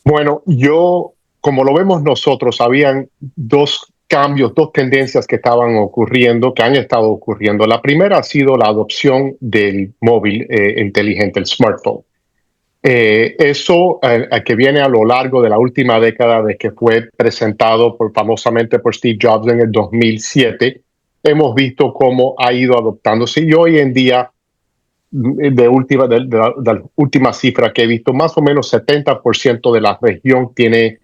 Bueno, como lo vemos nosotros, habían dos cambios, dos tendencias que estaban ocurriendo, que han estado ocurriendo. La primera ha sido la adopción del móvil inteligente, el smartphone. Que viene a lo largo de la última década de que fue presentado famosamente por Steve Jobs en el 2007, hemos visto cómo ha ido adoptándose y hoy en día de la última cifra que he visto, más o menos 70% de la región tiene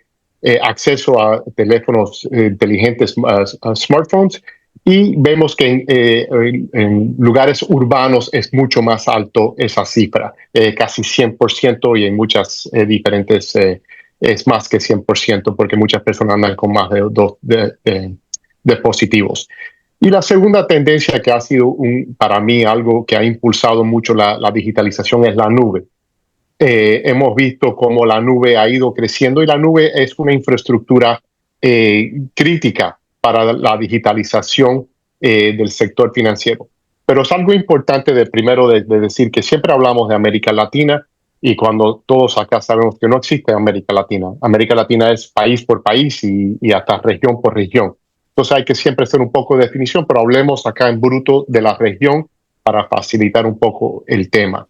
acceso a teléfonos inteligentes, a smartphones, y vemos que en lugares urbanos es mucho más alto esa cifra, casi 100%, y en muchas diferentes es más que 100%, porque muchas personas andan con más de dos dispositivos. Y la segunda tendencia que ha sido para mí algo que ha impulsado mucho la digitalización es la nube. Hemos visto cómo la nube ha ido creciendo y la nube es una infraestructura crítica para la digitalización del sector financiero. Pero es algo importante primero de decir que siempre hablamos de América Latina, y cuando todos acá sabemos que no existe América Latina. América Latina es país por país y hasta región por región. Entonces hay que siempre hacer un poco de definición, pero hablemos acá en bruto de la región para facilitar un poco el tema.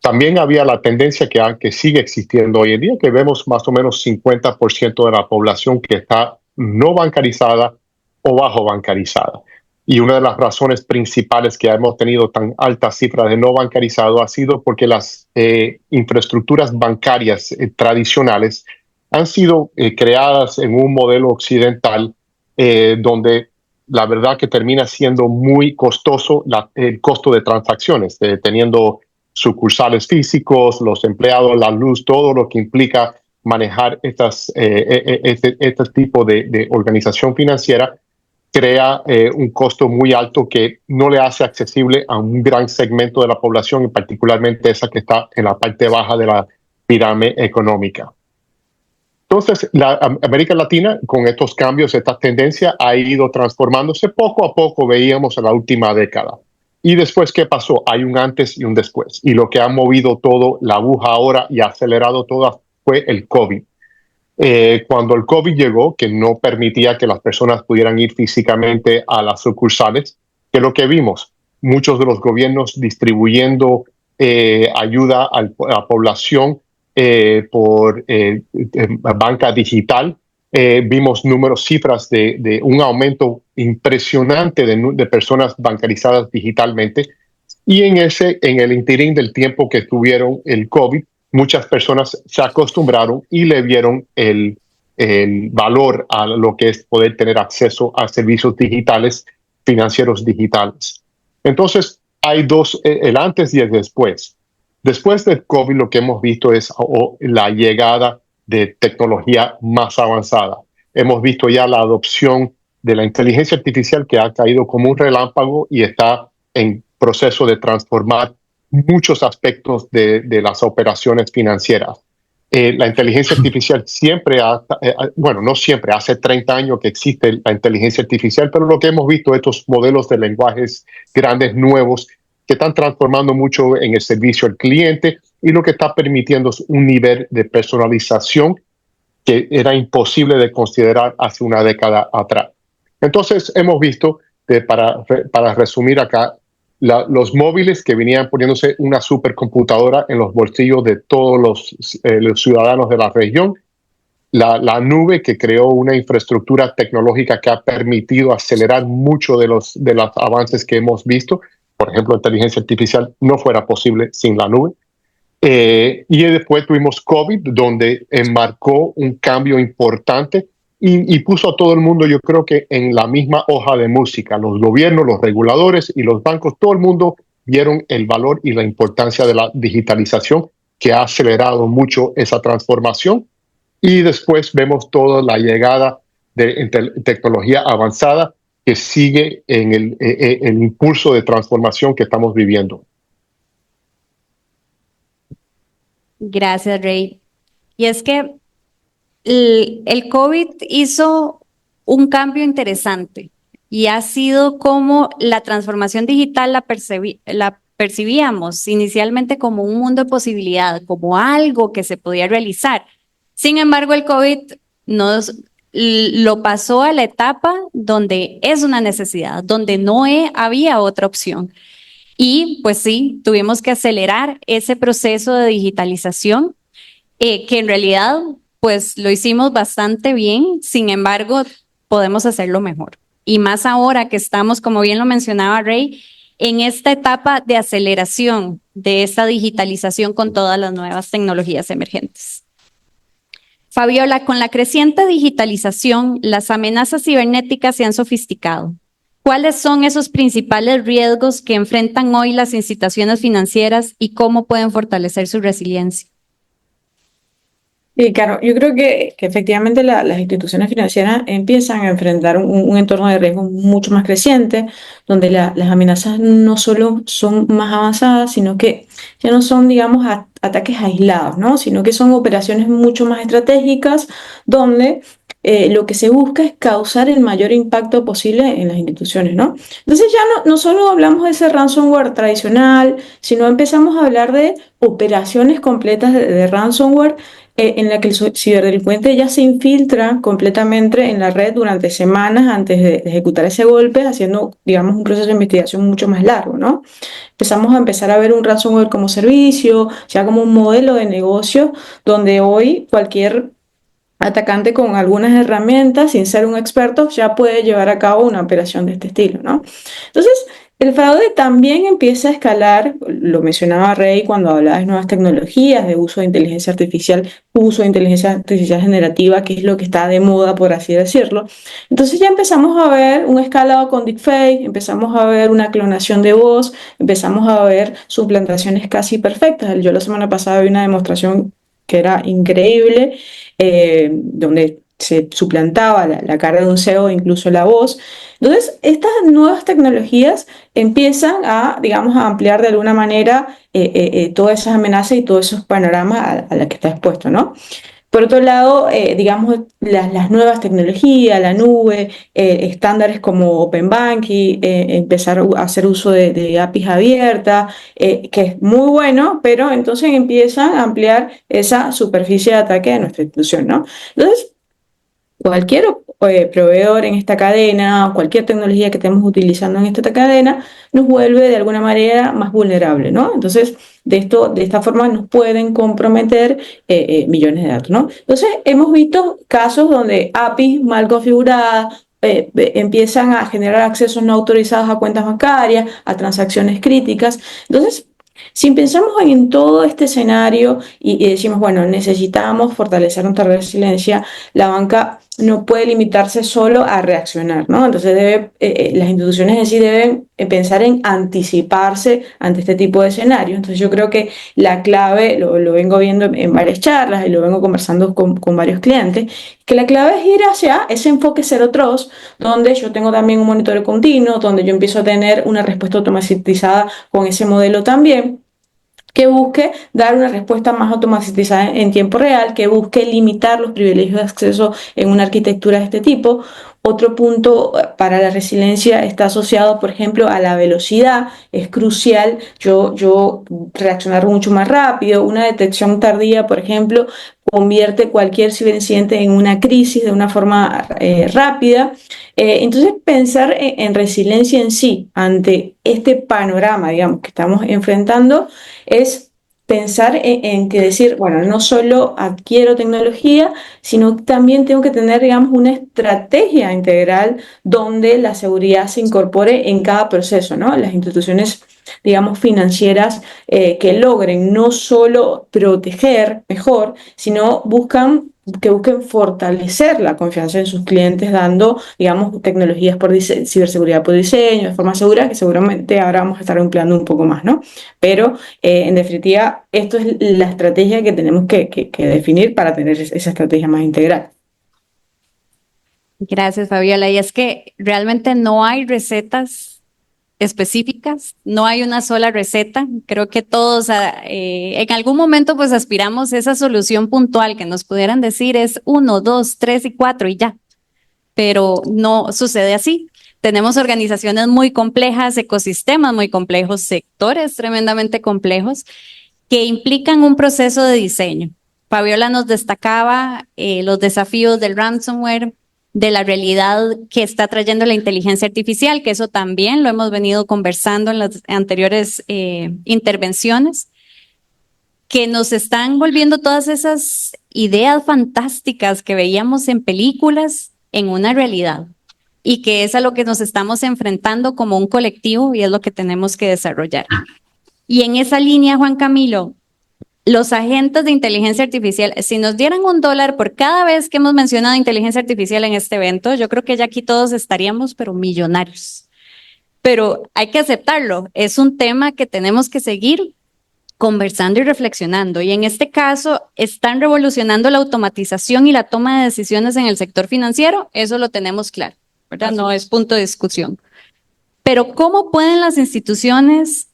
También había la tendencia que sigue existiendo hoy en día, que vemos más o menos 50% de la población que está no bancarizada o bajo bancarizada. Y una de las razones principales que hemos tenido tan altas cifras de no bancarizado ha sido porque las infraestructuras bancarias tradicionales han sido creadas en un modelo occidental, donde la verdad que termina siendo muy costoso el costo de transacciones, teniendo sucursales físicos, los empleados, la luz, todo lo que implica manejar este tipo de organización financiera, crea un costo muy alto que no le hace accesible a un gran segmento de la población, y particularmente esa que está en la parte baja de la pirámide económica. Entonces, América Latina, con estos cambios, esta tendencia ha ido transformándose poco a poco, veíamos en la última década. Y después, ¿qué pasó? Hay un antes y un después. Y lo que ha movido todo, la aguja ahora, y ha acelerado todo, fue el COVID. Cuando el COVID llegó, que no permitía que las personas pudieran ir físicamente a las sucursales, que es lo que vimos, muchos de los gobiernos distribuyendo ayuda a la población por banca digital. Vimos cifras de un aumento impresionante de personas bancarizadas digitalmente. Y en el interín del tiempo que tuvieron el COVID, muchas personas se acostumbraron y le vieron el valor a lo que es poder tener acceso a servicios digitales, financieros digitales. Entonces, hay el antes y el después. Después del COVID, lo que hemos visto es la llegada de tecnología más avanzada. Hemos visto ya la adopción de la inteligencia artificial, que ha caído como un relámpago y está en proceso de transformar muchos aspectos de las operaciones financieras. La inteligencia artificial bueno, no siempre, hace 30 años que existe la inteligencia artificial, pero lo que hemos visto, estos modelos de lenguajes grandes nuevos, que están transformando mucho en el servicio al cliente, y lo que está permitiendo es un nivel de personalización que era imposible de considerar hace una década atrás. Entonces, hemos visto, para resumir acá, los móviles que venían poniéndose una supercomputadora en los bolsillos de todos los ciudadanos de la región, la nube, que creó una infraestructura tecnológica que ha permitido acelerar mucho de los avances que hemos visto. Por ejemplo, inteligencia artificial no fuera posible sin la nube. Y después tuvimos COVID, donde enmarcó un cambio importante y puso a todo el mundo, yo creo que en la misma hoja de música. Los gobiernos, los reguladores y los bancos, todo el mundo vieron el valor y la importancia de la digitalización, que ha acelerado mucho esa transformación. Y después vemos toda la llegada de tecnología avanzada, que sigue en el impulso de transformación que estamos viviendo. Gracias, Rey. Y es que el COVID hizo un cambio interesante y ha sido como la transformación digital la percibíamos inicialmente como un mundo de posibilidad, como algo que se podía realizar. Sin embargo, el COVID lo pasó a la etapa donde es una necesidad, donde no había otra opción. Y pues sí, tuvimos que acelerar ese proceso de digitalización, que en realidad pues lo hicimos bastante bien, sin embargo, podemos hacerlo mejor. Y más ahora que estamos, como bien lo mencionaba Ray, en esta etapa de aceleración de esta digitalización con todas las nuevas tecnologías emergentes. Fabiola, con la creciente digitalización, las amenazas cibernéticas se han sofisticado. ¿Cuáles son esos principales riesgos que enfrentan hoy las instituciones financieras y cómo pueden fortalecer su resiliencia? Sí, claro, yo creo que efectivamente las instituciones financieras empiezan a enfrentar un entorno de riesgo mucho más creciente, donde las amenazas no solo son más avanzadas, sino que ya no son, digamos, ataques aislados, ¿no? Sino que son operaciones mucho más estratégicas, donde lo que se busca es causar el mayor impacto posible en las instituciones, ¿no? Entonces ya no solo hablamos de ese ransomware tradicional, sino empezamos a hablar de operaciones completas de ransomware, en la que el ciberdelincuente ya se infiltra completamente en la red durante semanas antes de ejecutar ese golpe, haciendo, digamos, un proceso de investigación mucho más largo, ¿no? Empezar a ver un ransomware como servicio, ya como un modelo de negocio, donde hoy cualquier atacante con algunas herramientas, sin ser un experto, ya puede llevar a cabo una operación de este estilo, ¿no? Entonces, el fraude también empieza a escalar, lo mencionaba Rey cuando hablaba de nuevas tecnologías, de uso de inteligencia artificial, uso de inteligencia artificial generativa, que es lo que está de moda, por así decirlo. Entonces ya empezamos a ver un escalado con deepfake, empezamos a ver una clonación de voz, empezamos a ver suplantaciones casi perfectas. Yo la semana pasada vi una demostración que era increíble, donde se suplantaba la cara de un CEO, incluso la voz. Entonces, estas nuevas tecnologías empiezan a, digamos, a ampliar de alguna manera todas esas amenazas y todos esos panoramas a la que está expuesto, ¿no? Por otro lado, digamos, las nuevas tecnologías, la nube, estándares como Open Banking, empezar a hacer uso de APIs abiertas, que es muy bueno, pero entonces empiezan a ampliar esa superficie de ataque de nuestra institución, ¿no? Entonces, cualquier proveedor en esta cadena, cualquier tecnología que estemos utilizando en esta cadena, nos vuelve de alguna manera más vulnerable, ¿no? Entonces, de esta forma nos pueden comprometer millones de datos, ¿no? Entonces, hemos visto casos donde APIs mal configuradas empiezan a generar accesos no autorizados a cuentas bancarias, a transacciones críticas. Entonces, si pensamos en todo este escenario y decimos, bueno, necesitamos fortalecer nuestra resiliencia, la banca no puede limitarse solo a reaccionar, ¿no? Entonces las instituciones en sí deben pensar en anticiparse ante este tipo de escenarios. Entonces yo creo que la clave, lo vengo viendo en varias charlas y lo vengo conversando con varios clientes, que la clave es ir hacia ese enfoque Zero Trust, donde yo tengo también un monitoreo continuo, donde yo empiezo a tener una respuesta automatizada con ese modelo también, que busque dar una respuesta más automatizada en tiempo real, que busque limitar los privilegios de acceso en una arquitectura de este tipo. Otro punto para la resiliencia está asociado, por ejemplo, a la velocidad. Es crucial yo reaccionar mucho más rápido. Una detección tardía, por ejemplo, convierte cualquier ciberincidente en una crisis de una forma rápida. Entonces, pensar en resiliencia en sí ante este panorama, digamos, que estamos enfrentando, es pensar en que decir, bueno, no solo adquiero tecnología, sino también tengo que tener, digamos, una estrategia integral donde la seguridad se incorpore en cada proceso, ¿no? Las instituciones, digamos, financieras que logren no solo proteger mejor, sino que busquen fortalecer la confianza en sus clientes dando, digamos, tecnologías por ciberseguridad por diseño, de forma segura, que seguramente ahora vamos a estar empleando un poco más, ¿no? Pero, en definitiva, esto es la estrategia que tenemos que definir para tener esa estrategia más integral. Gracias, Fabiola. Y es que realmente no hay recetas específicas, no hay una sola receta. Creo que todos en algún momento pues aspiramos a esa solución puntual que nos pudieran decir es 1, 2, 3 y 4 y ya, pero no sucede así. Tenemos organizaciones muy complejas, ecosistemas muy complejos, sectores tremendamente complejos que implican un proceso de diseño. Fabiola nos destacaba los desafíos del ransomware, de la realidad que está trayendo la inteligencia artificial, que eso también lo hemos venido conversando en las anteriores intervenciones, que nos están volviendo todas esas ideas fantásticas que veíamos en películas en una realidad y que es a lo que nos estamos enfrentando como un colectivo y es lo que tenemos que desarrollar. Y en esa línea, Juan Camilo, los agentes de inteligencia artificial, si nos dieran $1 por cada vez que hemos mencionado inteligencia artificial en este evento, yo creo que ya aquí todos estaríamos, pero millonarios. Pero hay que aceptarlo, es un tema que tenemos que seguir conversando y reflexionando. Y en este caso, están revolucionando la automatización y la toma de decisiones en el sector financiero, eso lo tenemos claro, ¿verdad? No es punto de discusión. Pero ¿cómo pueden las instituciones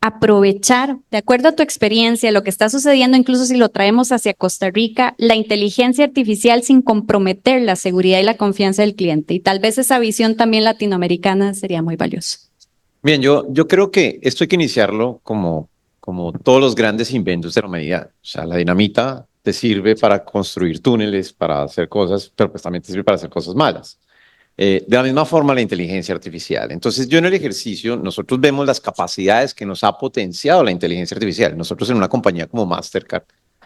aprovechar, de acuerdo a tu experiencia, lo que está sucediendo, incluso si lo traemos hacia Costa Rica, la inteligencia artificial sin comprometer la seguridad y la confianza del cliente? Y tal vez esa visión también latinoamericana sería muy valiosa. Bien, yo creo que esto hay que iniciarlo como todos los grandes inventos de la humanidad. O sea, la dinamita te sirve para construir túneles, para hacer cosas, pero pues también te sirve para hacer cosas malas. De la misma forma, la inteligencia artificial. Entonces, yo en el ejercicio, nosotros vemos las capacidades que nos ha potenciado la inteligencia artificial. Nosotros en una compañía como Mastercard,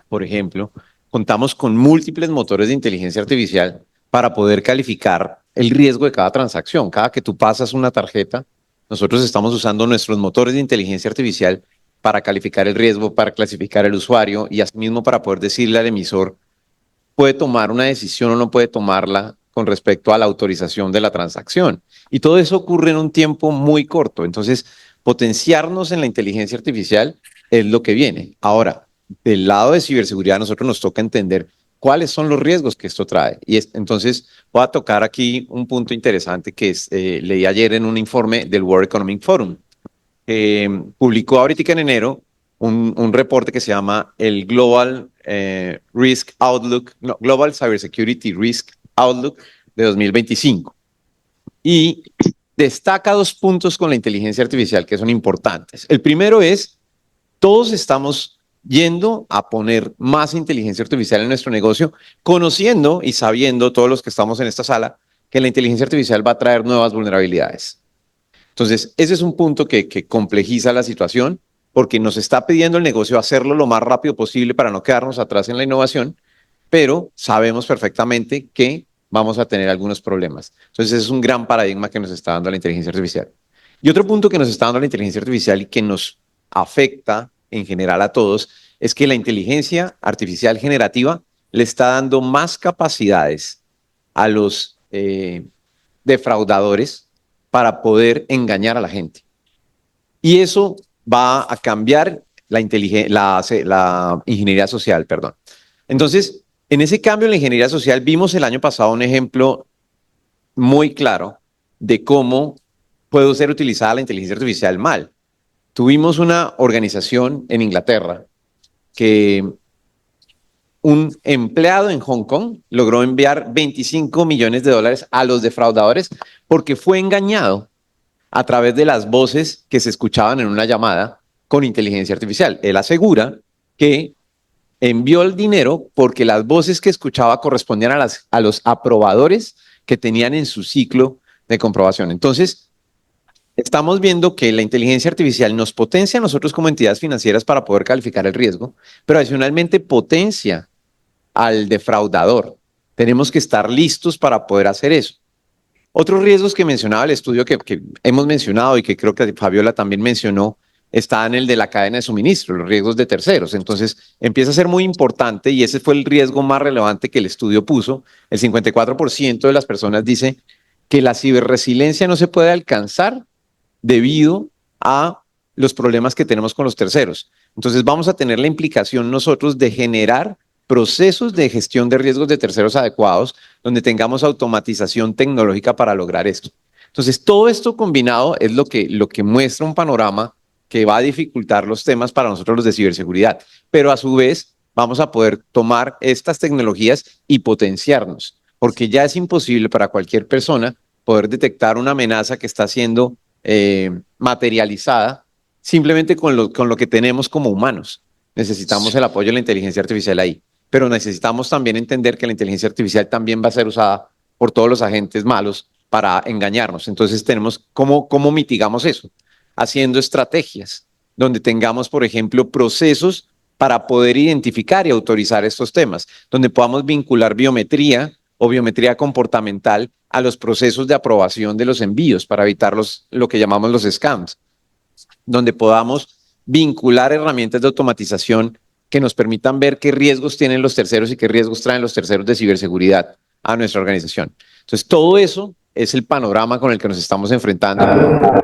por ejemplo, contamos con múltiples motores de inteligencia artificial para poder calificar el riesgo de cada transacción. Cada que tú pasas una tarjeta, nosotros estamos usando nuestros motores de inteligencia artificial para calificar el riesgo, para clasificar el usuario y asimismo para poder decirle al emisor, puede tomar una decisión o no puede tomarla con respecto a la autorización de la transacción. Y todo eso ocurre en un tiempo muy corto. Entonces, potenciarnos en la inteligencia artificial es lo que viene. Ahora, del lado de ciberseguridad, a nosotros nos toca entender cuáles son los riesgos que esto trae. Entonces, voy a tocar aquí un punto interesante que leí ayer en un informe del World Economic Forum. Publicó ahorita en enero un reporte que se llama el Global Risk Outlook, no, Global Cybersecurity Risk Outlook de 2025. Y destaca 2 puntos con la inteligencia artificial que son importantes. El primero es, todos estamos yendo a poner más inteligencia artificial en nuestro negocio, conociendo y sabiendo, todos los que estamos en esta sala, que la inteligencia artificial va a traer nuevas vulnerabilidades. Entonces, ese es un punto que complejiza la situación, porque nos está pidiendo el negocio hacerlo lo más rápido posible para no quedarnos atrás en la innovación, pero sabemos perfectamente que vamos a tener algunos problemas. Entonces, ese es un gran paradigma que nos está dando la inteligencia artificial. Y otro punto que nos está dando la inteligencia artificial y que nos afecta en general a todos es que la inteligencia artificial generativa le está dando más capacidades a los defraudadores para poder engañar a la gente. Y eso va a cambiar la ingeniería social, perdón. Entonces, en ese cambio en la ingeniería social vimos el año pasado un ejemplo muy claro de cómo puede ser utilizada la inteligencia artificial mal. Tuvimos una organización en Inglaterra que un empleado en Hong Kong logró enviar $25 millones a los defraudadores porque fue engañado a través de las voces que se escuchaban en una llamada con inteligencia artificial. Él asegura que envió el dinero porque las voces que escuchaba correspondían a los aprobadores que tenían en su ciclo de comprobación. Entonces, estamos viendo que la inteligencia artificial nos potencia a nosotros como entidades financieras para poder calificar el riesgo, pero adicionalmente potencia al defraudador. Tenemos que estar listos para poder hacer eso. Otros riesgos que mencionaba el estudio que hemos mencionado y que creo que Fabiola también mencionó, está en el de la cadena de suministro, los riesgos de terceros. Entonces, empieza a ser muy importante y ese fue el riesgo más relevante que el estudio puso. El 54% de las personas dice que la ciberresiliencia no se puede alcanzar debido a los problemas que tenemos con los terceros. Entonces, vamos a tener la implicación nosotros de generar procesos de gestión de riesgos de terceros adecuados, donde tengamos automatización tecnológica para lograr esto. Entonces, todo esto combinado es lo que muestra un panorama que va a dificultar los temas para nosotros los de ciberseguridad, pero a su vez vamos a poder tomar estas tecnologías y potenciarnos, porque ya es imposible para cualquier persona poder detectar una amenaza que está siendo materializada simplemente con lo que tenemos como humanos. Necesitamos el apoyo de la inteligencia artificial ahí. pero necesitamos también entender que la inteligencia artificial también va a ser usada por todos los agentes malos para engañarnos. Entonces tenemos cómo mitigamos eso, haciendo estrategias donde tengamos, por ejemplo, procesos para poder identificar y autorizar estos temas, donde podamos vincular biometría o biometría comportamental a los procesos de aprobación de los envíos para evitar lo que llamamos los scams, donde podamos vincular herramientas de automatización que nos permitan ver qué riesgos tienen los terceros y qué riesgos traen los terceros de ciberseguridad a nuestra organización. Entonces, todo eso es el panorama con el que nos estamos enfrentando.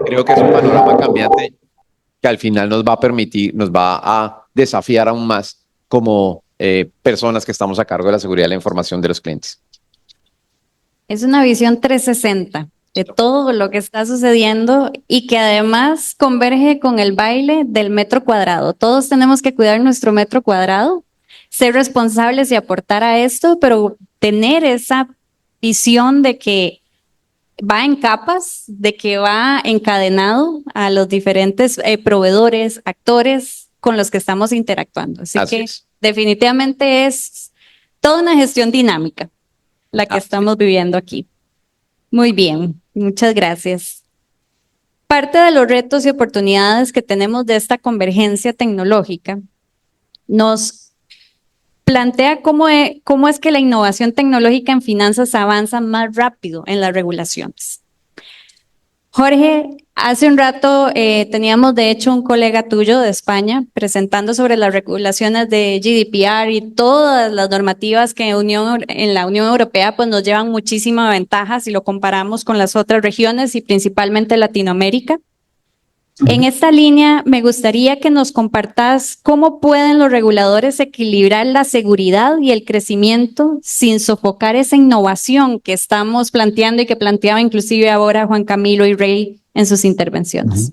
Creo que es un panorama cambiante que al final nos va a permitir, nos va a desafiar aún más como personas que estamos a cargo de la seguridad de la información de los clientes. Es una visión 360 de todo lo que está sucediendo y que además converge con el baile del metro cuadrado. Todos tenemos que cuidar nuestro metro cuadrado, ser responsables y aportar a esto, pero tener esa visión de que va en capas, de que va encadenado a los diferentes proveedores, actores con los que estamos interactuando. Así que definitivamente es toda una gestión dinámica la que estamos viviendo aquí. Muy bien, muchas gracias. Parte de los retos y oportunidades que tenemos de esta convergencia tecnológica nos plantea cómo es que la innovación tecnológica en finanzas avanza más rápido en las regulaciones. Jorge, hace un rato teníamos de hecho un colega tuyo de España presentando sobre las regulaciones de GDPR y todas las normativas que en la Unión Europea pues nos llevan muchísima ventaja si lo comparamos con las otras regiones y principalmente Latinoamérica. En esta línea me gustaría que nos compartas cómo pueden los reguladores equilibrar la seguridad y el crecimiento sin sofocar esa innovación que estamos planteando y que planteaba inclusive ahora Juan Camilo y Ray en sus intervenciones.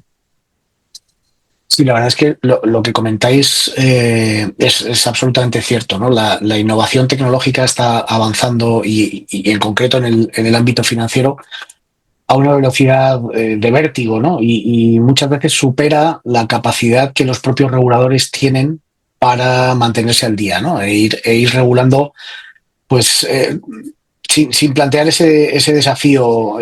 Sí, la verdad es que lo que comentáis es absolutamente cierto, ¿no? La innovación tecnológica está avanzando y en concreto en el ámbito financiero a una velocidad de vértigo, ¿no? Y muchas veces supera la capacidad que los propios reguladores tienen para mantenerse al día, ¿no? E ir regulando, pues, sin plantear ese desafío,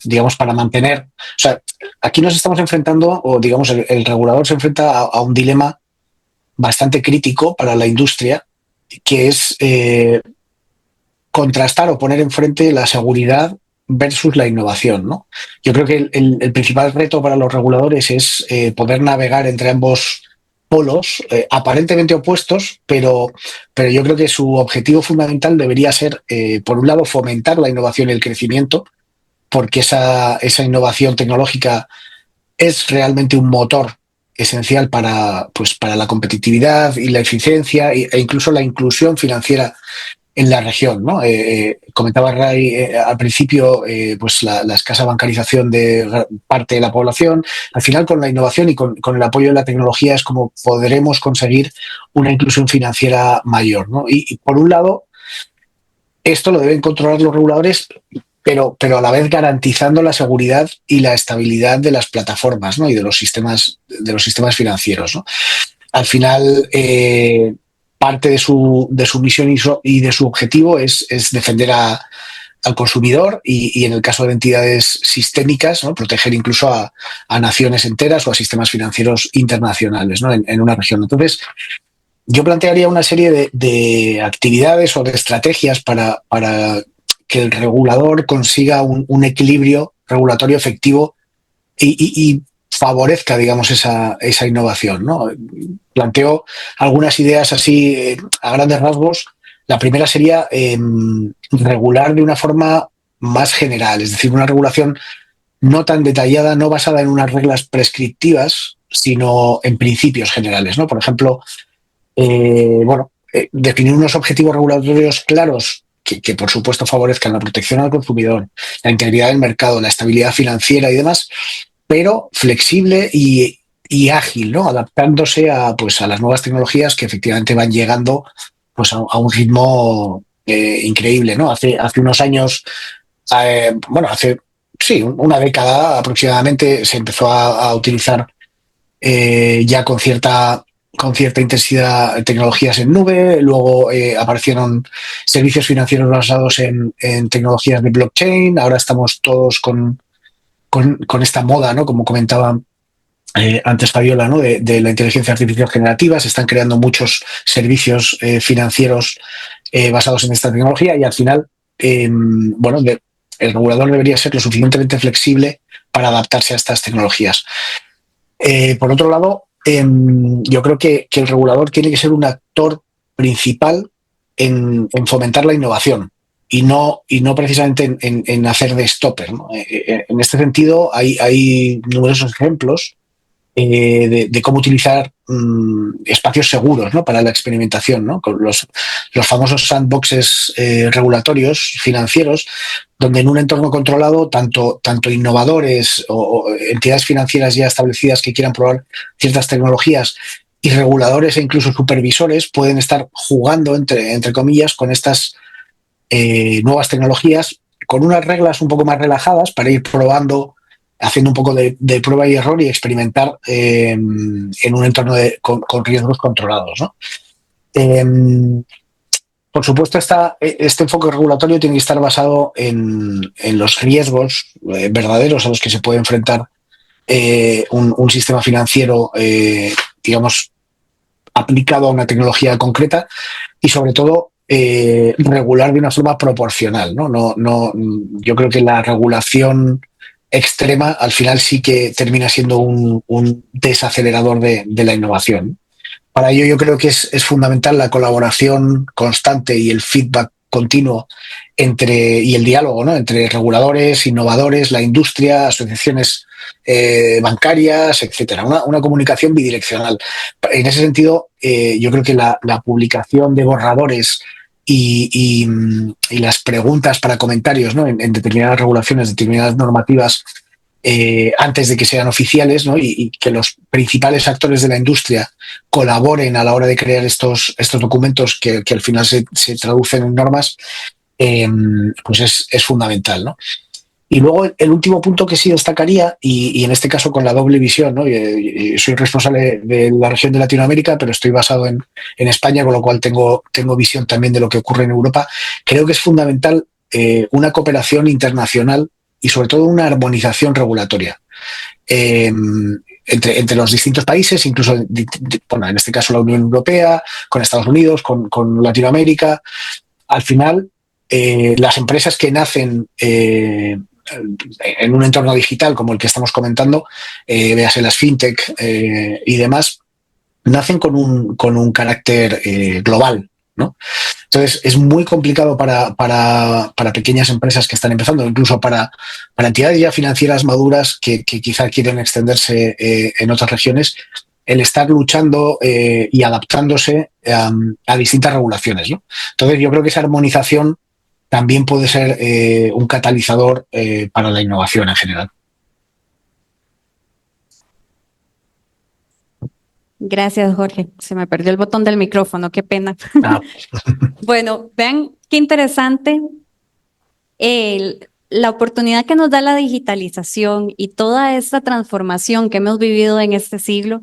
digamos, para mantener. O sea, aquí nos estamos enfrentando, o digamos, el regulador se enfrenta a un dilema bastante crítico para la industria, que es contrastar o poner enfrente la seguridad versus la innovación, ¿no? Yo creo que el principal reto para los reguladores es poder navegar entre ambos polos aparentemente opuestos, pero yo creo que su objetivo fundamental debería ser, por un lado, fomentar la innovación y el crecimiento, porque esa innovación tecnológica es realmente un motor esencial para la competitividad y la eficiencia e incluso la inclusión financiera en la región, ¿no? Comentaba Ray al principio, pues la escasa bancarización de parte de la población. Al final, con la innovación y con el apoyo de la tecnología es como podremos conseguir una inclusión financiera mayor, ¿no? Y por un lado, esto lo deben controlar los reguladores, pero a la vez garantizando la seguridad y la estabilidad de las plataformas, ¿no? Y de los sistemas financieros, ¿no? Al final, parte de su misión y de su objetivo es defender al consumidor y en el caso de entidades sistémicas, ¿no? Proteger incluso a naciones enteras o a sistemas financieros internacionales, ¿no? en una región. Entonces, yo plantearía una serie de actividades o de estrategias para que el regulador consiga un equilibrio regulatorio efectivo y favorezca, digamos, esa innovación, ¿no? Planteo algunas ideas así a grandes rasgos. La primera sería regular de una forma más general, es decir, una regulación no tan detallada, no basada en unas reglas prescriptivas, sino en principios generales, ¿no? Por ejemplo, definir unos objetivos regulatorios claros que por supuesto favorezcan la protección al consumidor, la integridad del mercado, la estabilidad financiera y demás, pero flexible y ágil, ¿no? Adaptándose a las nuevas tecnologías que efectivamente van llegando pues a un ritmo increíble, ¿no? Hace unos años, hace una década aproximadamente se empezó a utilizar ya con cierta con cierta intensidad tecnologías en nube, luego aparecieron servicios financieros basados en tecnologías de blockchain, ahora estamos todos con esta moda, ¿no? Como comentaba antes Fabiola, ¿no? De la inteligencia artificial generativa, se están creando muchos servicios financieros basados en esta tecnología y al final, bueno, el regulador debería ser lo suficientemente flexible para adaptarse a estas tecnologías. Por otro lado, yo creo que el regulador tiene que ser un actor principal en fomentar la innovación y no precisamente en hacer de stopper, ¿no? En este sentido, hay numerosos ejemplos de cómo utilizar espacios seguros, ¿no? Para la experimentación, ¿no? Con los famosos sandboxes regulatorios financieros, donde en un entorno controlado, tanto innovadores o entidades financieras ya establecidas que quieran probar ciertas tecnologías y reguladores e incluso supervisores pueden estar jugando, entre comillas, con estas nuevas tecnologías con unas reglas un poco más relajadas para ir probando, haciendo un poco de prueba y error y experimentar en un entorno con riesgos controlados, ¿no? Por supuesto, este enfoque regulatorio tiene que estar basado en los riesgos verdaderos a los que se puede enfrentar un sistema financiero, digamos, aplicado a una tecnología concreta y, sobre todo, regular de una forma proporcional, ¿no? Yo creo que la regulación extrema al final sí que termina siendo un desacelerador de la innovación. Para ello yo creo que es fundamental la colaboración constante y el feedback continuo y el diálogo, ¿no? Entre reguladores, innovadores, la industria, asociaciones bancarias, etcétera. Una comunicación bidireccional. En ese sentido, yo creo que la publicación de borradores y las preguntas para comentarios, ¿no? en determinadas regulaciones, determinadas normativas, antes de que sean oficiales, ¿no? y que los principales actores de la industria colaboren a la hora de crear estos documentos que al final se traducen en normas, pues es fundamental, ¿no? Y luego el último punto que sí destacaría, y en este caso con la doble visión, ¿no? Soy responsable de la región de Latinoamérica, pero estoy basado en España, con lo cual tengo visión también de lo que ocurre en Europa. Creo que es fundamental una cooperación internacional y sobre todo una armonización regulatoria entre los distintos países, incluso, bueno, en este caso la Unión Europea, con Estados Unidos, con Latinoamérica. Al final, las empresas que nacen en un entorno digital como el que estamos comentando, véase las fintech y demás, nacen con un carácter global, ¿no? Entonces, es muy complicado para pequeñas empresas que están empezando, incluso para entidades ya financieras maduras que quizá quieren extenderse en otras regiones, el estar luchando y adaptándose a distintas regulaciones, ¿no? Entonces, yo creo que esa armonización también puede ser un catalizador para la innovación en general. Gracias, Jorge. Se me perdió el botón del micrófono, qué pena. Bueno, vean qué interesante la oportunidad que nos da la digitalización y toda esta transformación que hemos vivido en este siglo,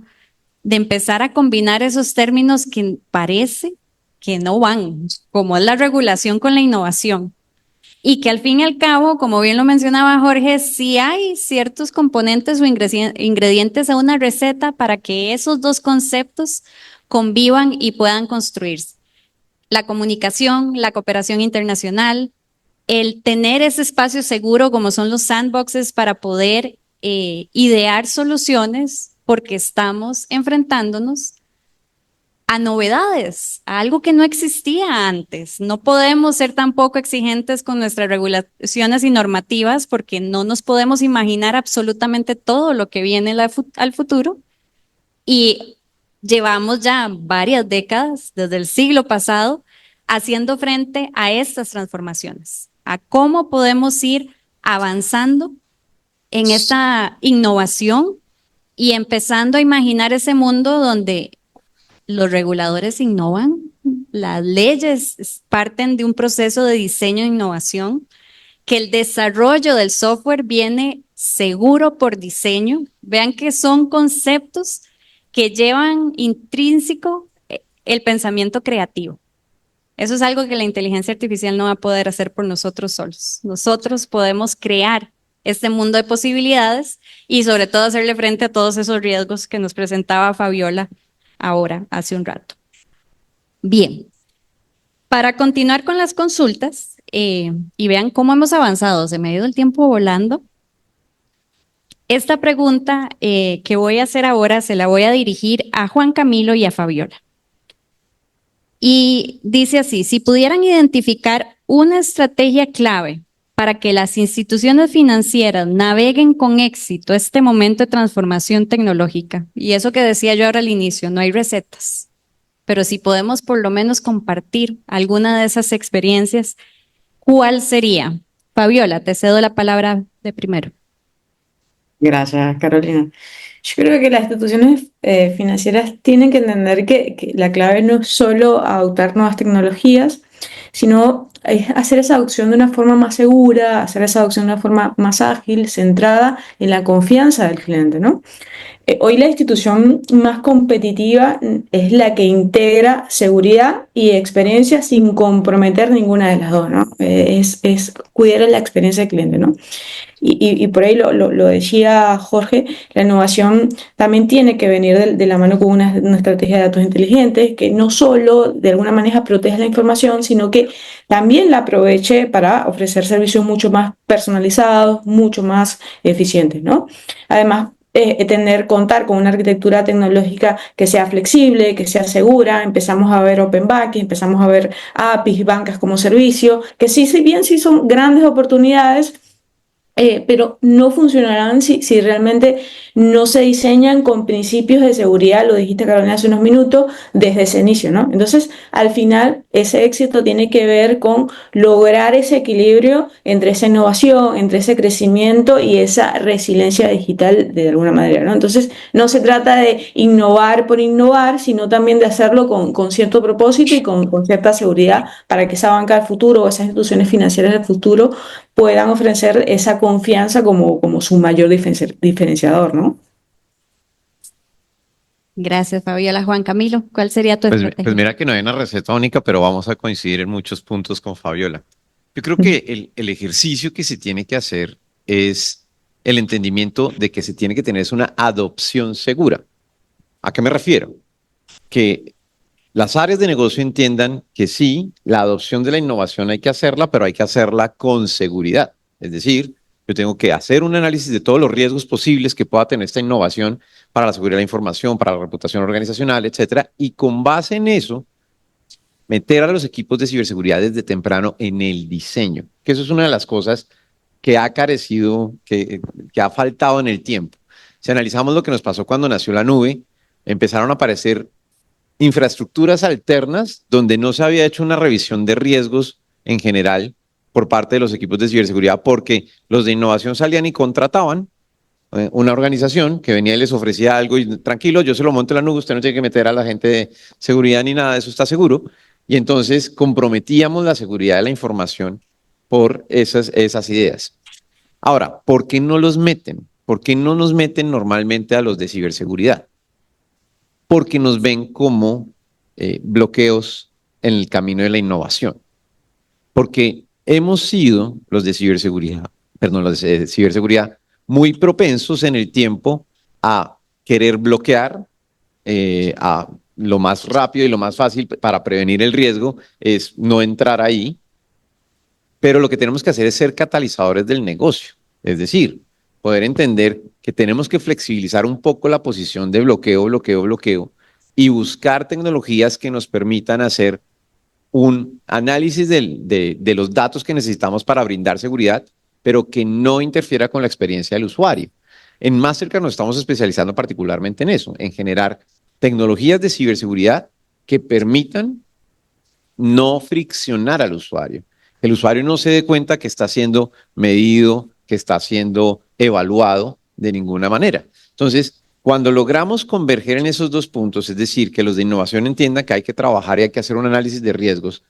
de empezar a combinar esos términos que parece que no van, como es la regulación con la innovación. Y que al fin y al cabo, como bien lo mencionaba Jorge, sí hay ciertos componentes o ingredientes a una receta para que esos dos conceptos convivan y puedan construirse. La comunicación, la cooperación internacional, el tener ese espacio seguro como son los sandboxes para poder idear soluciones porque estamos enfrentándonos a novedades, a algo que no existía antes. No podemos ser tampoco exigentes con nuestras regulaciones y normativas porque no nos podemos imaginar absolutamente todo lo que viene al futuro. Y llevamos ya varias décadas, desde el siglo pasado, haciendo frente a estas transformaciones, a cómo podemos ir avanzando en esta innovación y empezando a imaginar ese mundo donde los reguladores innovan, las leyes parten de un proceso de diseño e innovación, que el desarrollo del software viene seguro por diseño. Vean que son conceptos que llevan intrínseco el pensamiento creativo. Eso es algo que la inteligencia artificial no va a poder hacer por nosotros solos. Nosotros podemos crear este mundo de posibilidades y sobre todo hacerle frente a todos esos riesgos que nos presentaba Fabiola ahora, hace un rato. Bien, para continuar con las consultas y vean cómo hemos avanzado, se me ha ido el tiempo volando. Esta pregunta que voy a hacer ahora se la voy a dirigir a Juan Camilo y a Fabiola. Y dice así: si pudieran identificar una estrategia clave para que las instituciones financieras naveguen con éxito este momento de transformación tecnológica, y eso que decía yo ahora al inicio, no hay recetas, pero si podemos por lo menos compartir alguna de esas experiencias, ¿cuál sería? Fabiola, te cedo la palabra de primero. Gracias, Carolina. Yo creo que las instituciones financieras tienen que entender que la clave no es solo adoptar nuevas tecnologías, sino hacer esa adopción de una forma más segura, hacer esa adopción de una forma más ágil, centrada en la confianza del cliente, ¿no? Hoy la institución más competitiva es la que integra seguridad y experiencia sin comprometer ninguna de las dos, ¿no? Es cuidar la experiencia del cliente, ¿no? Y por ahí lo decía Jorge, la innovación también tiene que venir de la mano con una estrategia de datos inteligentes que no solo de alguna manera protege la información, sino que también la aproveche para ofrecer servicios mucho más personalizados, mucho más eficientes, ¿no? Además, contar con una arquitectura tecnológica que sea flexible, que sea segura. Empezamos a ver Open Banking, empezamos a ver APIs, bancas como servicio, que sí, si bien sí son grandes oportunidades, pero no funcionarán si realmente no se diseñan con principios de seguridad, lo dijiste Carolina hace unos minutos, desde ese inicio, ¿no? Entonces, al final, ese éxito tiene que ver con lograr ese equilibrio entre esa innovación, entre ese crecimiento y esa resiliencia digital de alguna manera, ¿no? Entonces, no se trata de innovar por innovar, sino también de hacerlo con cierto propósito y con cierta seguridad para que esa banca del futuro o esas instituciones financieras del futuro puedan ofrecer esa confianza como su mayor diferenciador, ¿no? Gracias, Fabiola. Juan Camilo, ¿cuál sería tu estrategia? Pues mira que no hay una receta única, pero vamos a coincidir en muchos puntos con Fabiola. Yo creo que el ejercicio que se tiene que hacer es el entendimiento de que se tiene que tener una adopción segura. ¿A qué me refiero? Que las áreas de negocio entiendan que sí, la adopción de la innovación hay que hacerla, pero hay que hacerla con seguridad. Es decir, yo tengo que hacer un análisis de todos los riesgos posibles que pueda tener esta innovación para la seguridad de la información, para la reputación organizacional, etcétera, y con base en eso, meter a los equipos de ciberseguridad desde temprano en el diseño, que eso es una de las cosas que ha carecido, que ha faltado en el tiempo. Si analizamos lo que nos pasó cuando nació la nube, empezaron a aparecer infraestructuras alternas donde no se había hecho una revisión de riesgos en general por parte de los equipos de ciberseguridad, porque los de innovación salían y contrataban una organización que venía y les ofrecía algo y tranquilo, yo se lo monto en la nube, usted no tiene que meter a la gente de seguridad ni nada, eso está seguro. Y entonces comprometíamos la seguridad de la información por esas ideas. Ahora, ¿por qué no los meten? ¿Por qué no nos meten normalmente a los de ciberseguridad? Porque nos ven como bloqueos en el camino de la innovación. Porque hemos sido los de ciberseguridad, muy propensos en el tiempo a querer bloquear, a lo más rápido y lo más fácil para prevenir el riesgo es no entrar ahí, pero lo que tenemos que hacer es ser catalizadores del negocio, es decir, poder entender que tenemos que flexibilizar un poco la posición de bloqueo y buscar tecnologías que nos permitan hacer un análisis de los datos que necesitamos para brindar seguridad, pero que no interfiera con la experiencia del usuario. En Mastercard nos estamos especializando particularmente en eso, en generar tecnologías de ciberseguridad que permitan no friccionar al usuario. Que el usuario no se dé cuenta que está siendo medido, que está siendo evaluado de ninguna manera. Entonces, cuando logramos converger en esos dos puntos, es decir, que los de innovación entiendan que hay que trabajar y hay que hacer un análisis de riesgos,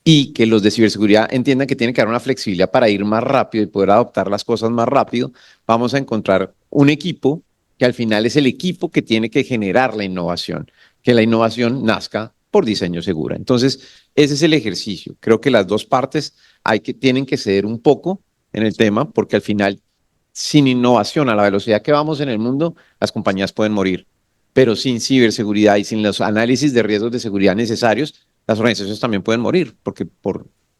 y que los de ciberseguridad entiendan que tienen que dar una flexibilidad para ir más rápido y poder adoptar las cosas más rápido, vamos a encontrar un equipo que al final es el equipo que tiene que generar la innovación, que la innovación nazca por diseño seguro. Entonces, ese es el ejercicio. Creo que las dos partes tienen que ceder un poco en el tema, porque al final, sin innovación a la velocidad que vamos en el mundo, las compañías pueden morir. Pero sin ciberseguridad y sin los análisis de riesgos de seguridad necesarios, las organizaciones también pueden morir, porque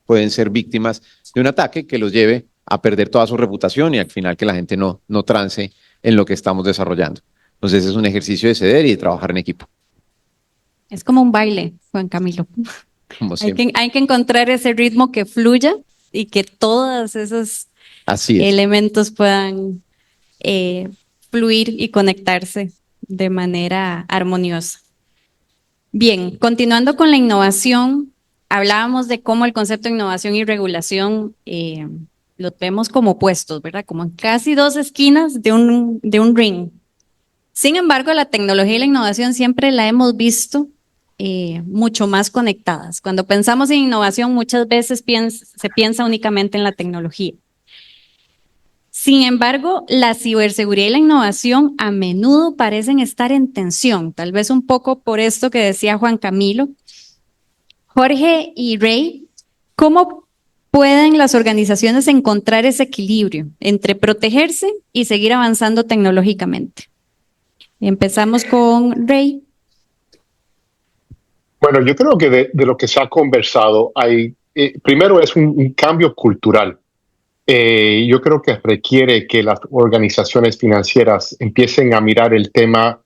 pueden ser víctimas de un ataque que los lleve a perder toda su reputación y al final que la gente no trance en lo que estamos desarrollando. Entonces es un ejercicio de ceder y de trabajar en equipo. Es como un baile, Juan Camilo. Como siempre. Hay que encontrar ese ritmo que fluya y que todos esos Así es. elementos puedan fluir y conectarse de manera armoniosa. Bien, continuando con la innovación, hablábamos de cómo el concepto de innovación y regulación lo vemos como opuestos, ¿verdad? Como en casi dos esquinas de un ring. Sin embargo, la tecnología y la innovación siempre la hemos visto mucho más conectadas. Cuando pensamos en innovación, muchas veces se piensa únicamente en la tecnología. Sin embargo, la ciberseguridad y la innovación a menudo parecen estar en tensión, tal vez un poco por esto que decía Juan Camilo. Jorge y Ray, ¿cómo pueden las organizaciones encontrar ese equilibrio entre protegerse y seguir avanzando tecnológicamente? Empezamos con Ray. Bueno, yo creo que de lo que se ha conversado, primero es un cambio cultural. Yo creo que requiere que las organizaciones financieras empiecen a mirar el tema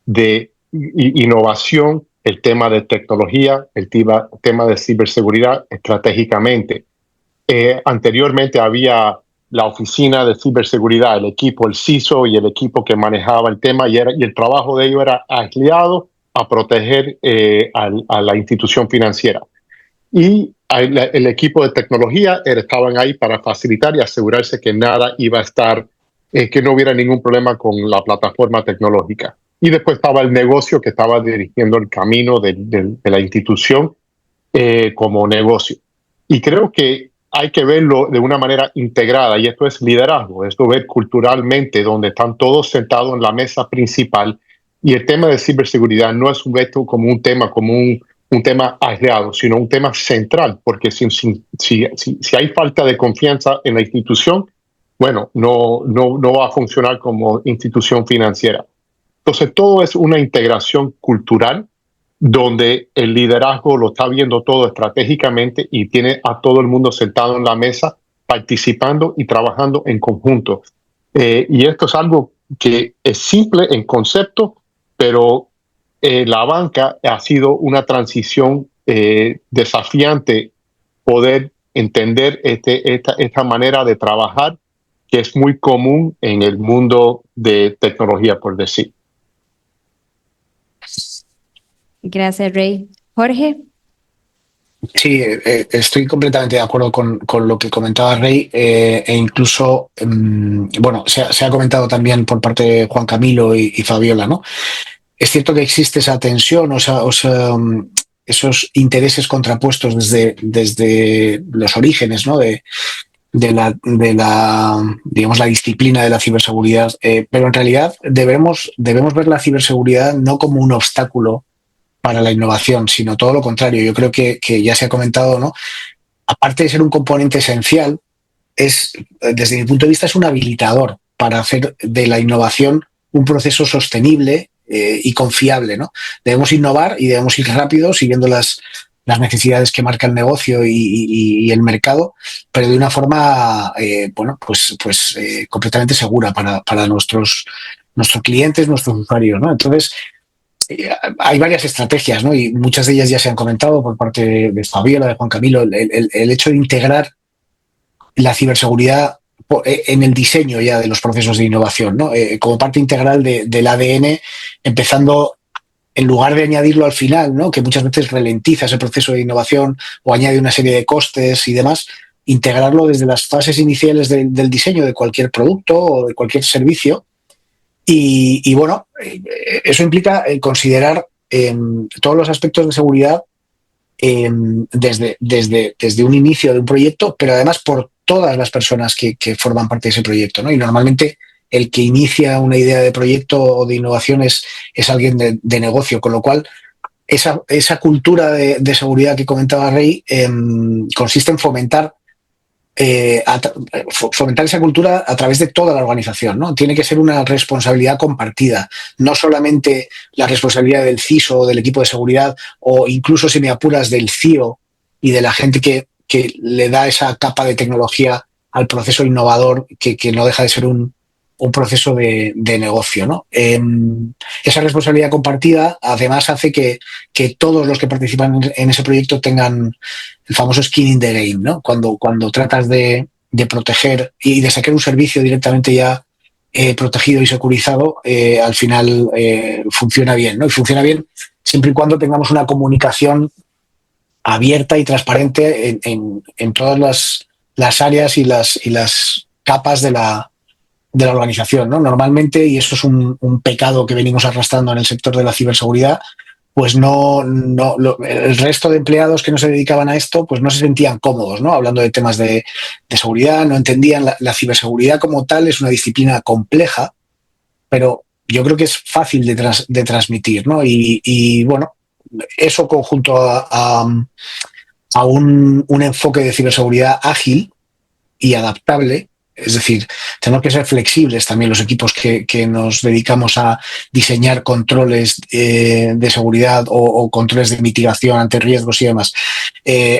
de innovación, el tema de tecnología, el tema de ciberseguridad estratégicamente. Anteriormente había la oficina de ciberseguridad, el equipo, el CISO y el equipo que manejaba el tema y el trabajo de ellos era aliado a proteger a la institución financiera. Y el equipo de tecnología estaban ahí para facilitar y asegurarse que nada iba a estar, que no hubiera ningún problema con la plataforma tecnológica. Y después estaba el negocio que estaba dirigiendo el camino de la institución como negocio. Y creo que hay que verlo de una manera integrada, y esto es liderazgo, esto ver culturalmente, donde están todos sentados en la mesa principal, y el tema de ciberseguridad no es un reto como un tema un tema aislado, sino un tema central, porque si hay falta de confianza en la institución, bueno, no va a funcionar como institución financiera. Entonces, todo es una integración cultural donde el liderazgo lo está viendo todo estratégicamente y tiene a todo el mundo sentado en la mesa, participando y trabajando en conjunto. Y esto es algo que es simple en concepto, pero la banca ha sido una transición desafiante poder entender esta manera de trabajar que es muy común en el mundo de tecnología, por decir. Gracias, Ray. Jorge. Sí, estoy completamente de acuerdo con lo que comentaba Ray e incluso, bueno, se ha comentado también por parte de Juan Camilo y Fabiola, ¿no? Es cierto que existe esa tensión, esos intereses contrapuestos desde los orígenes, ¿no? de digamos, la disciplina de la ciberseguridad, pero en realidad debemos ver la ciberseguridad no como un obstáculo para la innovación, sino todo lo contrario. Yo creo que ya se ha comentado, ¿no? Aparte de ser un componente esencial, desde mi punto de vista, es un habilitador para hacer de la innovación un proceso sostenible y confiable, ¿no? Debemos innovar y debemos ir rápido siguiendo las necesidades que marca el negocio y el mercado, pero de una forma, completamente segura para nuestros clientes, nuestros usuarios, ¿no? Entonces, hay varias estrategias, ¿no? Y muchas de ellas ya se han comentado por parte de Fabiola, de Juan Camilo, el hecho de integrar la ciberseguridad en el diseño ya de los procesos de innovación, ¿no? Como parte integral del ADN, empezando, en lugar de añadirlo al final, ¿no? Que muchas veces ralentiza ese proceso de innovación o añade una serie de costes y demás, integrarlo desde las fases iniciales del diseño de cualquier producto o de cualquier servicio. Y bueno, eso implica considerar todos los aspectos de seguridad desde un inicio de un proyecto, pero además por todas las personas que forman parte de ese proyecto, ¿no? Y normalmente el que inicia una idea de proyecto o de innovación es alguien de negocio, con lo cual esa cultura de seguridad que comentaba Rey consiste en fomentar esa cultura a través de toda la organización, ¿no? Tiene que ser una responsabilidad compartida, no solamente la responsabilidad del CISO o del equipo de seguridad, o incluso, si me apuras, del CIO y de la gente que le da esa capa de tecnología al proceso innovador, que no deja de ser un proceso de negocio, ¿no? Esa responsabilidad compartida además hace que todos los que participan en ese proyecto tengan el famoso skin in the game, ¿no? Cuando tratas de proteger y de sacar un servicio directamente ya protegido y securizado, al final funciona bien, ¿no? Y funciona bien siempre y cuando tengamos una comunicación abierta y transparente en todas las áreas y las capas de la organización, ¿no? Normalmente, y eso es un pecado que venimos arrastrando en el sector de la ciberseguridad, pues el resto de empleados que no se dedicaban a esto, pues no se sentían cómodos, ¿no? Hablando de temas de seguridad, no entendían la ciberseguridad como tal, es una disciplina compleja, pero yo creo que es fácil de transmitir, ¿no? Y bueno, eso conjunto a un enfoque de ciberseguridad ágil y adaptable. Es decir, tenemos que ser flexibles también los equipos que nos dedicamos a diseñar controles de seguridad o controles de mitigación ante riesgos y demás.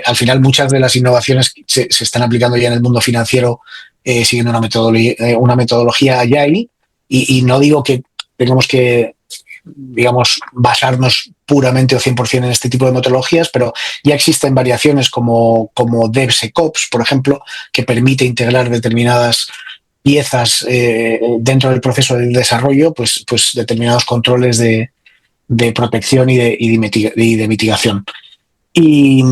Al final, muchas de las innovaciones se están aplicando ya en el mundo financiero siguiendo una metodología agile y no digo que tengamos que, digamos, basarnos puramente o 100% en este tipo de metodologías, pero ya existen variaciones como DevSecOps, por ejemplo, que permite integrar determinadas piezas dentro del proceso del desarrollo, pues determinados controles de protección y de mitigación. Y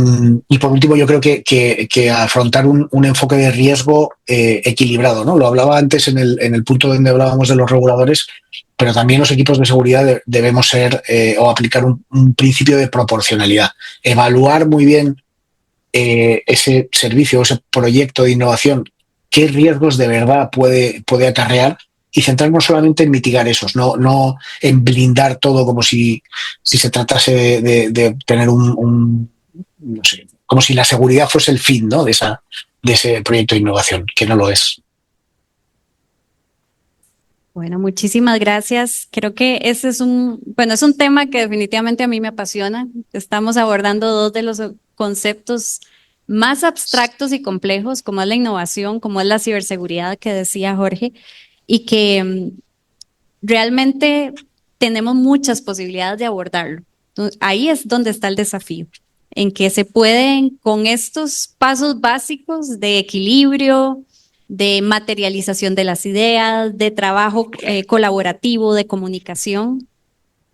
por último, yo creo que afrontar un enfoque de riesgo equilibrado, ¿no? Lo hablaba antes en el punto donde hablábamos de los reguladores, pero también los equipos de seguridad debemos ser o aplicar un principio de proporcionalidad. Evaluar muy bien ese servicio o ese proyecto de innovación, qué riesgos de verdad puede acarrear y centrarnos solamente en mitigar esos, no en blindar todo como si se tratase de tener no sé, como si la seguridad fuese el fin, ¿no? de ese proyecto de innovación, que no lo es. Bueno, muchísimas gracias. Creo que ese es un tema que definitivamente a mí me apasiona. Estamos abordando dos de los conceptos más abstractos y complejos, como es la innovación, como es la ciberseguridad que decía Jorge, y que realmente tenemos muchas posibilidades de abordarlo. Ahí es donde está el desafío, en que se pueden, con estos pasos básicos de equilibrio, de materialización de las ideas, de trabajo colaborativo, de comunicación,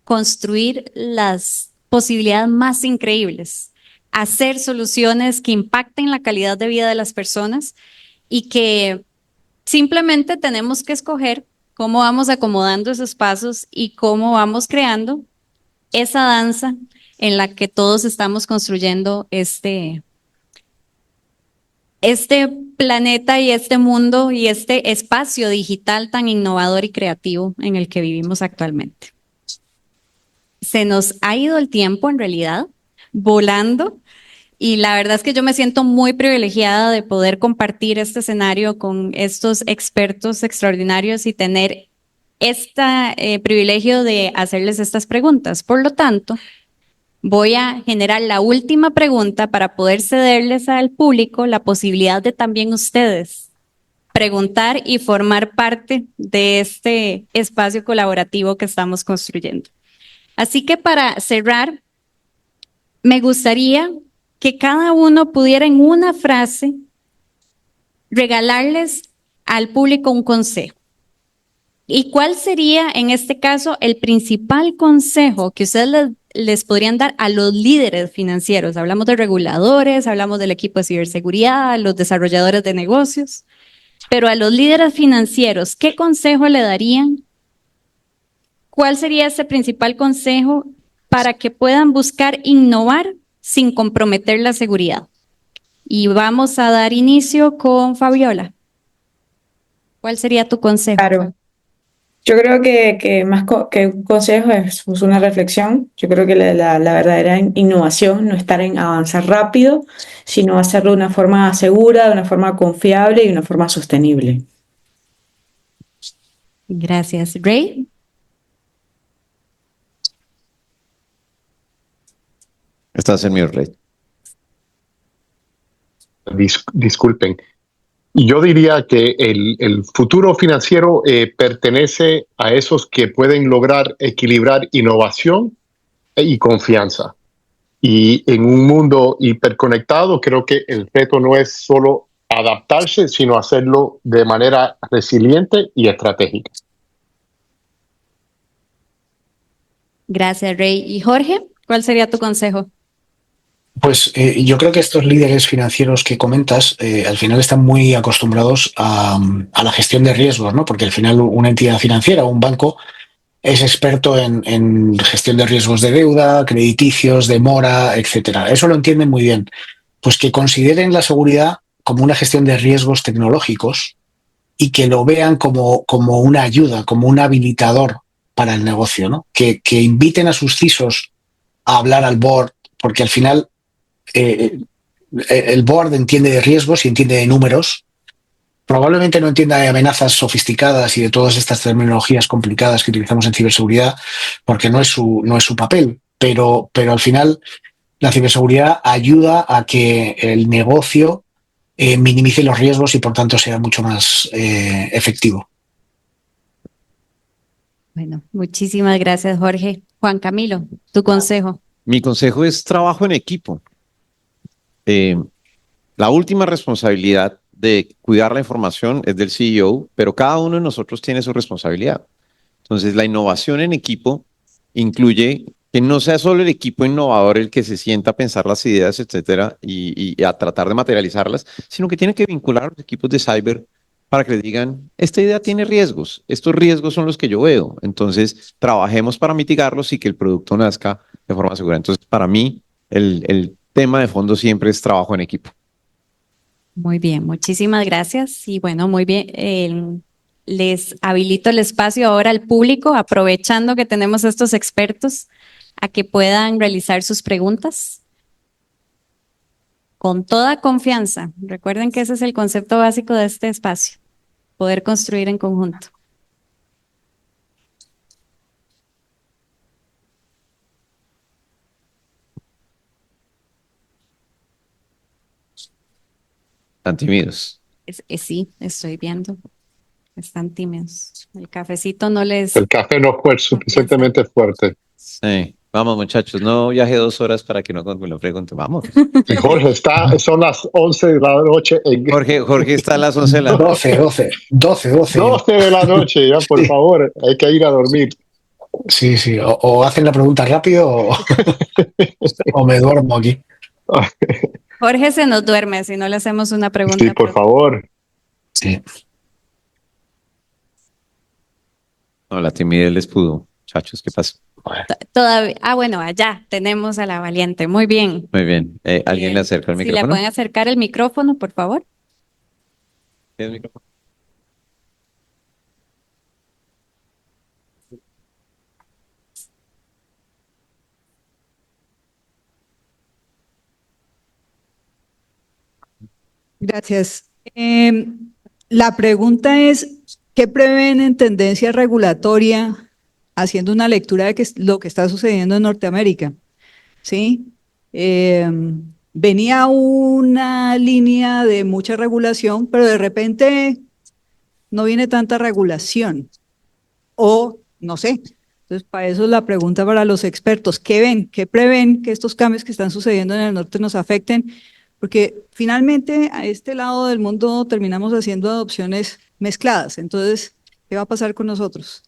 construir las posibilidades más increíbles, hacer soluciones que impacten la calidad de vida de las personas y que simplemente tenemos que escoger cómo vamos acomodando esos pasos y cómo vamos creando esa danza en la que todos estamos construyendo este planeta y este mundo y este espacio digital tan innovador y creativo en el que vivimos actualmente. Se nos ha ido el tiempo, en realidad, volando, y la verdad es que yo me siento muy privilegiada de poder compartir este escenario con estos expertos extraordinarios y tener este privilegio de hacerles estas preguntas. Por lo tanto, voy a generar la última pregunta para poder cederles al público la posibilidad de también ustedes preguntar y formar parte de este espacio colaborativo que estamos construyendo. Así que para cerrar, me gustaría que cada uno pudiera en una frase regalarles al público un consejo. ¿Y cuál sería, en este caso, el principal consejo que ustedes les podrían dar a los líderes financieros? Hablamos de reguladores, hablamos del equipo de ciberseguridad, los desarrolladores de negocios, pero a los líderes financieros, ¿qué consejo le darían? ¿Cuál sería ese principal consejo para que puedan buscar innovar sin comprometer la seguridad? Y vamos a dar inicio con Fabiola. ¿Cuál sería tu consejo? Claro. Yo creo que más que un consejo es pues, una reflexión. Yo creo que la verdadera innovación no estar en avanzar rápido, sino hacerlo de una forma segura, de una forma confiable y de una forma sostenible. Gracias. Ray. Estás en mi red. Disculpen. Yo diría que el futuro financiero pertenece a esos que pueden lograr equilibrar innovación y confianza. Y en un mundo hiperconectado, creo que el reto no es solo adaptarse, sino hacerlo de manera resiliente y estratégica. Gracias, Ray. ¿Y Jorge? ¿Cuál sería tu consejo? Pues yo creo que estos líderes financieros que comentas al final están muy acostumbrados a la gestión de riesgos, ¿no? Porque al final una entidad financiera o un banco es experto en gestión de riesgos de deuda, crediticios, de mora, etcétera. Eso lo entienden muy bien. Pues que consideren la seguridad como una gestión de riesgos tecnológicos y que lo vean como una ayuda, como un habilitador para el negocio, ¿no? Que inviten a sus CISOs a hablar al board, porque al final eh, el board entiende de riesgos y entiende de números. Probablemente no entienda de amenazas sofisticadas y de todas estas terminologías complicadas que utilizamos en ciberseguridad, porque no es su papel. Pero al final la ciberseguridad ayuda a que el negocio minimice los riesgos y por tanto sea mucho más efectivo. Bueno, muchísimas gracias, Jorge. Juan Camilo, tu consejo. Mi consejo es trabajo en equipo. La última responsabilidad de cuidar la información es del CEO, pero cada uno de nosotros tiene su responsabilidad. Entonces, la innovación en equipo incluye que no sea solo el equipo innovador el que se sienta a pensar las ideas, etcétera, y a tratar de materializarlas, sino que tiene que vincular a los equipos de cyber para que les digan, esta idea tiene riesgos, estos riesgos son los que yo veo, entonces trabajemos para mitigarlos y que el producto nazca de forma segura. Entonces, para mí, el tema de fondo siempre es trabajo en equipo. Muy bien, muchísimas gracias. Y bueno, muy bien. Les habilito el espacio ahora al público, aprovechando que tenemos estos expertos, a que puedan realizar sus preguntas con toda confianza. Recuerden que ese es el concepto básico de este espacio, poder construir en conjunto. Están tímidos. Sí, estoy viendo. Están tímidos. El cafecito no les... El café no fue suficientemente fuerte. Sí. Vamos, muchachos, no viaje 2 horas para que no me lo pregunten. Vamos. Y Jorge, son las 11 de la noche. Jorge está a las 11 de la noche. 12 de la noche, ya, por favor, hay que ir a dormir. Sí, o hacen la pregunta rápido o me duermo aquí. Jorge se nos duerme si no le hacemos una pregunta. Sí, por favor. Sí. No, la timidez les pudo. Muchachos, ¿qué pasa? Todavía, bueno, allá tenemos a la valiente. Muy bien. Muy bien. ¿Alguien le acerca el micrófono? Si le pueden acercar el micrófono, por favor. ¿Tienes micrófono? Gracias. La pregunta es, ¿qué prevén en tendencia regulatoria haciendo una lectura de lo que está sucediendo en Norteamérica? ¿Sí? Venía una línea de mucha regulación, pero de repente no viene tanta regulación. O, no sé. Entonces, para eso es la pregunta para los expertos. ¿Qué ven? ¿Qué prevén que estos cambios que están sucediendo en el norte nos afecten? Porque finalmente a este lado del mundo terminamos haciendo adopciones mezcladas. Entonces, ¿qué va a pasar con nosotros?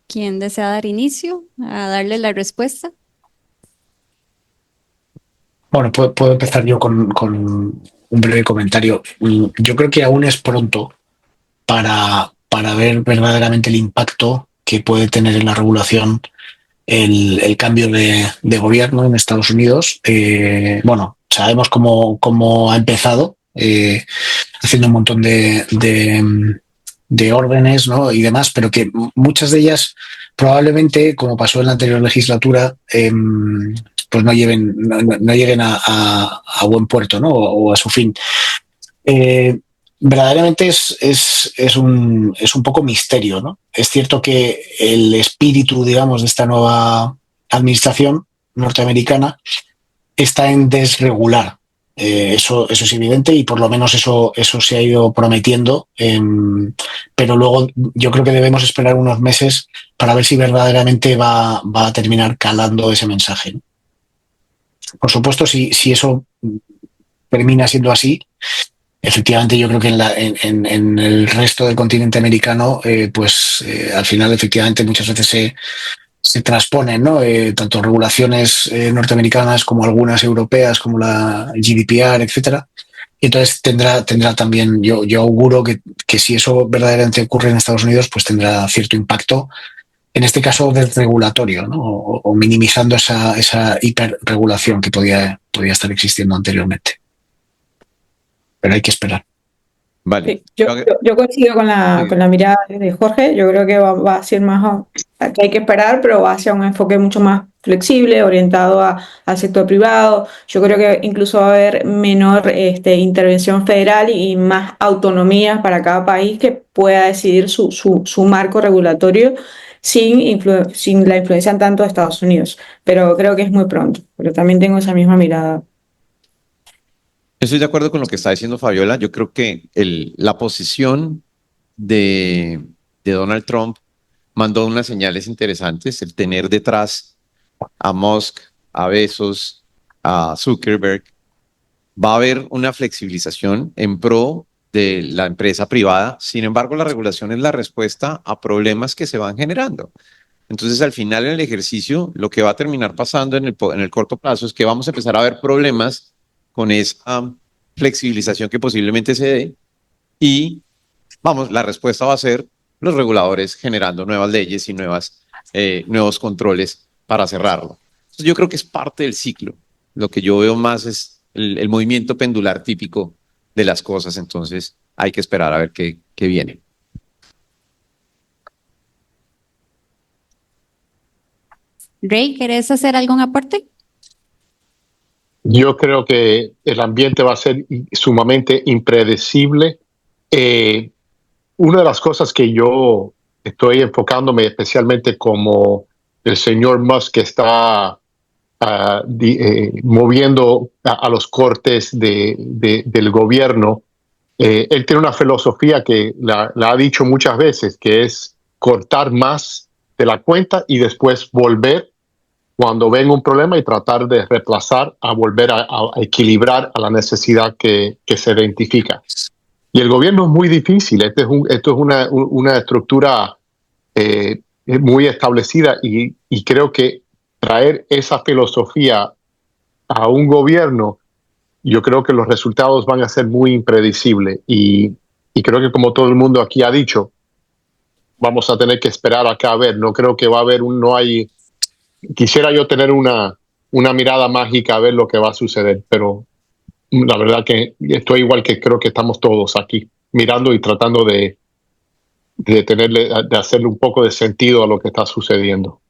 ¿Quién desea dar inicio a darle la respuesta? Bueno, puedo empezar yo con un breve comentario. Yo creo que aún es pronto para ver verdaderamente el impacto que puede tener en la regulación el cambio de gobierno en Estados Unidos. Bueno, sabemos cómo ha empezado, haciendo un montón de de órdenes, ¿no? Y demás, pero que muchas de ellas probablemente, como pasó en la anterior legislatura, pues no lleguen a buen puerto, ¿no? O a su fin. Verdaderamente es un poco misterio, ¿no? Es cierto que el espíritu, digamos, de esta nueva administración norteamericana está en desregular. Eso es evidente y por lo menos eso se ha ido prometiendo, pero luego yo creo que debemos esperar unos meses para ver si verdaderamente va a terminar calando ese mensaje, ¿no? Por supuesto, si eso termina siendo así, efectivamente yo creo que en el resto del continente americano, al final efectivamente muchas veces se transponen, ¿no? Tanto regulaciones norteamericanas como algunas europeas, como la GDPR, etcétera. Y entonces tendrá también, yo auguro que si eso verdaderamente ocurre en Estados Unidos, pues tendrá cierto impacto, en este caso desregulatorio, ¿no? O minimizando esa hiperregulación que podía estar existiendo anteriormente. Pero hay que esperar. Vale. Sí, yo coincido con la mirada de Jorge. Yo creo que va a ser más, que hay que esperar, pero va hacia un enfoque mucho más flexible, orientado al sector privado. Yo creo que incluso va a haber menor intervención federal y más autonomía para cada país que pueda decidir su marco regulatorio sin la influencia tanto de Estados Unidos. Pero creo que es muy pronto. Pero también tengo esa misma mirada. Estoy de acuerdo con lo que está diciendo Fabiola. Yo creo que la posición de Donald Trump mandó unas señales interesantes. El tener detrás a Musk, a Bezos, a Zuckerberg. Va a haber una flexibilización en pro de la empresa privada. Sin embargo, la regulación es la respuesta a problemas que se van generando. Entonces, al final, en el ejercicio, lo que va a terminar pasando en el corto plazo es que vamos a empezar a ver problemas con esa flexibilización que posiblemente se dé y, la respuesta va a ser los reguladores generando nuevas leyes y nuevos controles para cerrarlo. Entonces, yo creo que es parte del ciclo. Lo que yo veo más es el movimiento pendular típico de las cosas, entonces hay que esperar a ver qué viene. Ray, ¿querés hacer algún aporte? Yo creo que el ambiente va a ser sumamente impredecible. Una de las cosas que yo estoy enfocándome especialmente como el señor Musk que está moviendo a los cortes del gobierno, él tiene una filosofía que la ha dicho muchas veces, que es cortar más de la cuenta y después volver cuando venga un problema y tratar de reemplazar a volver a equilibrar a la necesidad que se identifica. Y el gobierno es muy difícil. Esto es una estructura muy establecida y creo que traer esa filosofía a un gobierno, yo creo que los resultados van a ser muy impredecibles. Y creo que como todo el mundo aquí ha dicho, vamos a tener que esperar acá a ver. No creo que va a haber quisiera yo tener una mirada mágica a ver lo que va a suceder, pero la verdad que estoy igual que creo que estamos todos aquí mirando y tratando de hacerle un poco de sentido a lo que está sucediendo.